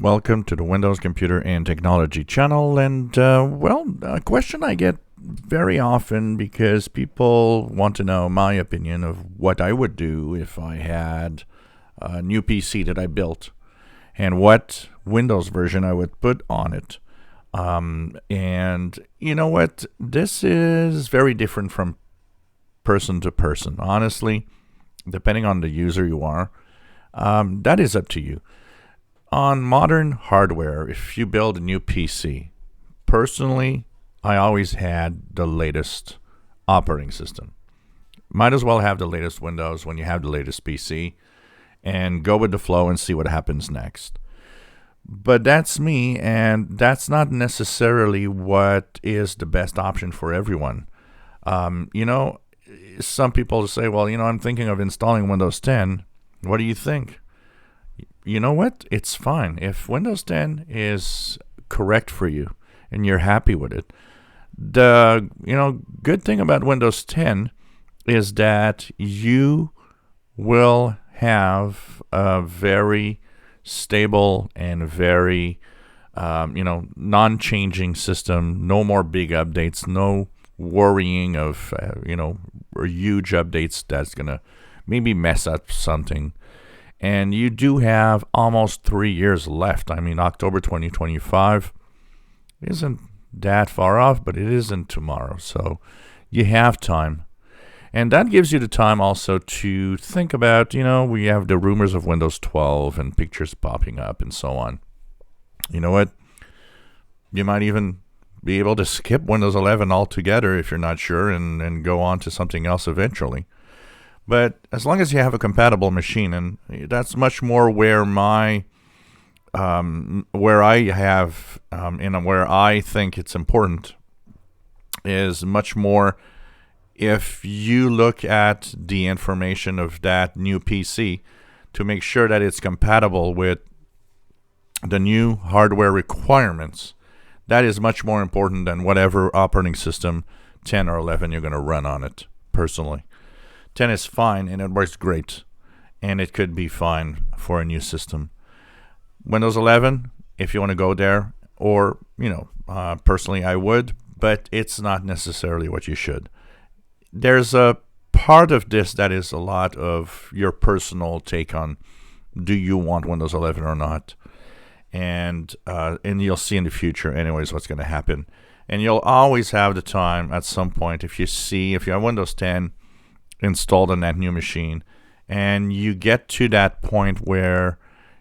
Welcome to the Windows Computer and Technology channel. And, a question I get very often because people want to know my opinion of what I would do if I had a new PC that I built and what Windows version I would put on it. And you know what? This is very different from person to person. Honestly, depending on the user you are, that is up to you. On modern hardware, if you build a new PC, personally, I always had the latest operating system. Might as well have the latest Windows when you have the latest PC and go with the flow and see what happens next. But that's me, and that's not necessarily what is the best option for everyone. Some people say, well, I'm thinking of installing Windows 10. What do you think? You know what? It's fine. If Windows 10 is correct for you and you're happy with it, the good thing about Windows 10 is that you will have a very stable and very non-changing system. No more big updates. No worrying of huge updates that's gonna maybe mess up something. And you do have almost 3 years left. I mean, October 2025 isn't that far off, but it isn't tomorrow. So you have time. And that gives you the time also to think about, we have the rumors of Windows 12 and pictures popping up and so on. You know what? You might even be able to skip Windows 11 altogether if you're not sure and go on to something else eventually. But as long as you have a compatible machine, and that's much more where where I think it's important, is much more if you look at the information of that new PC to make sure that it's compatible with the new hardware requirements. That is much more important than whatever operating system 10 or 11 you're going to run on it, personally. 10 is fine and it works great, and it could be fine for a new system. Windows 11, if you want to go there, or personally I would, but it's not necessarily what you should. There's a part of this that is a lot of your personal take on, do you want Windows 11 or not? And you'll see in the future anyways what's going to happen. And you'll always have the time at some point, if you have Windows 10 installed on that new machine and you get to that point where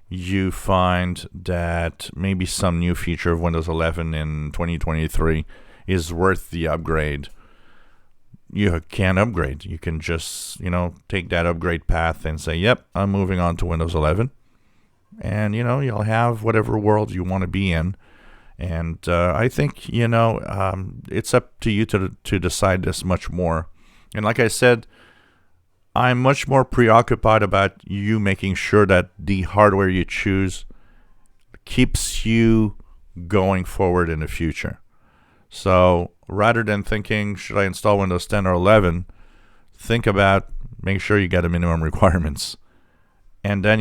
you find that maybe some new feature of Windows 11 in 2023 is worth the upgrade, you can upgrade. You can just take that upgrade path and say, yep, I'm moving on to Windows 11, and you'll have whatever world you want to be in. And I think it's up to you to decide this much more. And like I said, I'm much more preoccupied about you making sure that the hardware you choose keeps you going forward in the future. So rather than thinking, should I install Windows 10 or 11, think about, make sure you get the minimum requirements. And then,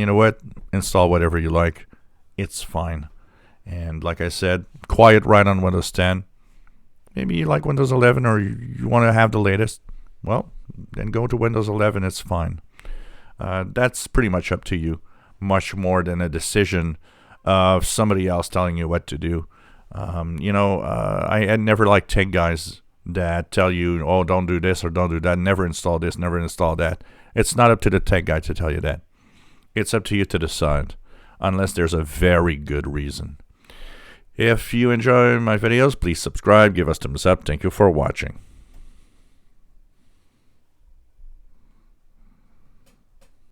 install whatever you like. It's fine. And like I said, quiet right on Windows 10. Maybe you like Windows 11 or you want to have the latest. Well, then go to Windows 11. It's fine. That's pretty much up to you, much more than a decision of somebody else telling you what to do. I never liked tech guys that tell you, oh, don't do this or don't do that. Never install this, never install that. It's not up to the tech guy to tell you that. It's up to you to decide, unless there's a very good reason. If you enjoy my videos, please subscribe, give us thumbs up. Thank you for watching.